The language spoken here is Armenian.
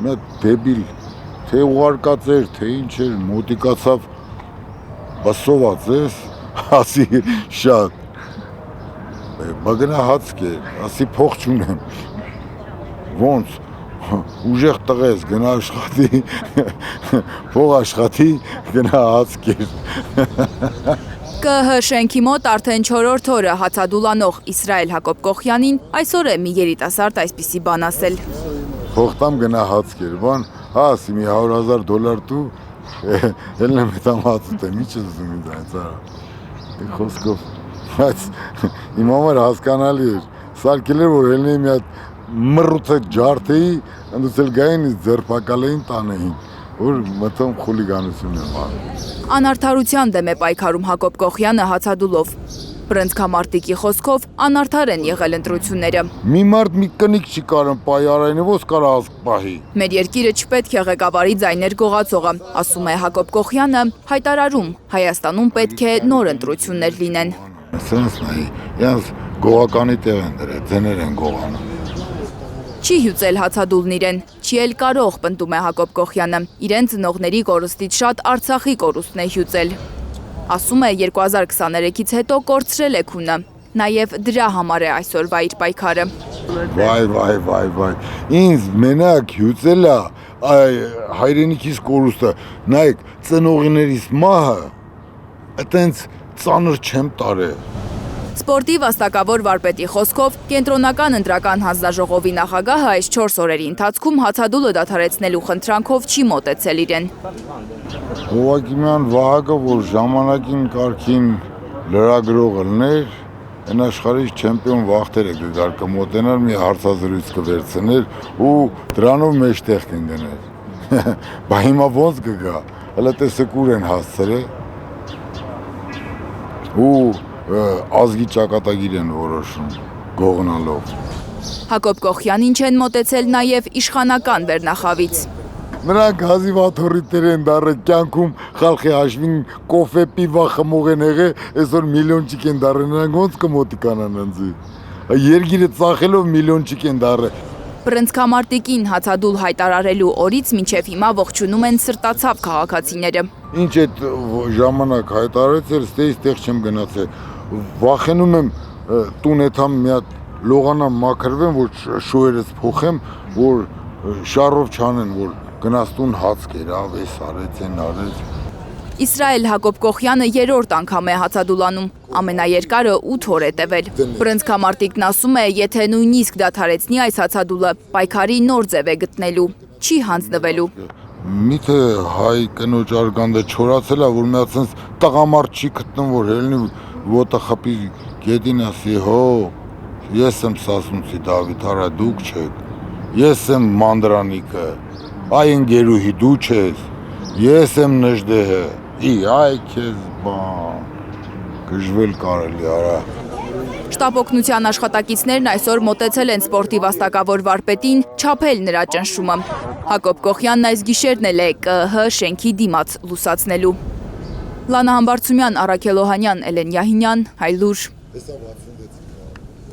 մի դեբիլ թե ուղարկած էր, թե ինչ էր, մոտիկացավ բսոված ես, ասի շատ բգնա հաց կեր, ասի փող չունեմ, ոնց, ուժեղ տղես, գնա աշխատի, փող աշխատի, գնա հաց կեր։ ԿՀ շենքի մոտ արդեն 4-րդ օրը հացադուլանող Իսրայել Հակոբ Կոխյանին այսօր է մի երիտասարդ այսպիսի բան ասել։ Փոխտամ գնա հաց կեր, բան, ասի մի $100,000 դու, ելնեմ հետամ հացուտ եմ, ինչ ես ուզում ինձ այնց արա, խոսքով, բայց իմ համար հասկանալի էր, սարկել էր, որ ելնեի մի հատ մռութը ջարդեի, ընդուցել գային իս ձերպակալեին տանեին, որ մտում խուլիգանություն եմ անում։ Անարդարության դեմ է պայքարում Հակոբ Կոխյանը հացադուլով։ Բռնցքամարտիկի խոսքով անարդար են եղել ընտրությունները։ Մի մարդ մի կնիկ չի կարում պայարայինը, ոնց կարա ազգ պահի։ Մեր երկիրը չպետք է ղեկավարի ձայներ գողացողը, ասում է Հակոբ Կոխյանը, հայտարարում Հայաստանում պետք է նոր ընտրություններ լինեն։ Սենց նայի, յանց գողականի տեղ են դրել, ձեներ են գողանում։ Չի հյուծել հացադուլն իրեն, չի էլ կարող, պնդում է Հակոբ Կոխյանը, իրեն ծնողների կորուստից շատ Արցախի կորուստն է հյուծել։ Ասում է 2023-ից հետո կորցրել է քունը, նաև դրա համար է այսօրվա իր պայքարը։ Վայ, ինձ մենակ հյուծել է հայրենիքիս կորուստը, նայեք ծնողիներիս մահը, այտենց ծանր չեմ տարել։ Սպորտի վաստակավոր վարպետի խոսքով կենտրոնական ընտրական հանձնաժողովի նախագահը այս 4 օրերի ընթացքում հացադուլը դադարեցնելու խնդրանքով չի մոտեցել իրեն։ Հովակիմյան Վահագը, որ ժամանակին կարգին լրագրող ըլներ, այն աշխարհից չեմպիոն վախտերը կգար կմոտենար, մի հարցազրույց կվերցներ ու դրանով մեջտեղ կընկներ։ Բա հիմա ոնց կգա, հələ տեսեք ուր են հասցրել։ Ու ազգի ճակատագիր են որոշում գողնալով։ Հակոբ Կոխյանին չեն մոտեցել նաև իշխանական վերնախավից։ Նրանք հազիվ աթոռիտեր են դառել կյանքում խալխի հաշվին կոֆե պիվա խմող են եղել, այսօր միլիոնչիկ են դառել, նրանք ոնց կմոտիկանան ինձ։ Երգիրը ծախելով միլիոնչիկ են դառել։ Բռնցքամարտիկին հացադուլ հայտարարելու օրից մինչև հիմա ողջունում են սրտացավ քաղաքացիները։ Ինչ այդ ժամանակ հայտարարեցել, ստեղ չեմ գնացել։ Վախենում եմ տուն եթամ մի հատ լողանամ մաքրվեմ, որ շոյերս փոխեմ, որ շարով չանեն, որ գնաց տուն հաց կերավ, էս արեց, են արեց։ Իսրայել Հակոբ Կոխյանը 3-րդ անգամ է հացադուլանում, ամենաերկարը 8 օր է տևել։ Բռնցքամարտիկն ասում է, եթե նույնիսկ դադարեցնի այս հացադուլը, պայքարի նոր ձև է գտնելու, չի հանձնվելու։ Միթե հայ կնոջ արգանդը չորացել է, որ մի հատ սենց տղամարդ չի գտնում, որ ելնի ոտը խփի գետին ասի, հո, ես եմ Սասունցի Դավիթ, արա դուք չեք, ես եմ Մանդրանիկը, այ ընկերուհի դու չես, ես եմ Նժդեհը, այ քեզ բան, գժվել կարելի արա։ Շտապօգնության աշխատակիցներն այսօր մոտեցել են սպորտի վաստակավոր վարպետին չափել նրա ճնշումը։ Հակոբ Կոխյանն այս գիշերն էլ է ԿՀ շենքի դիմաց լուսացնելու։ Լանա Համբարձումյան, Առաքել Օհանյան, Էլեն Յահինյան, Հայլուր։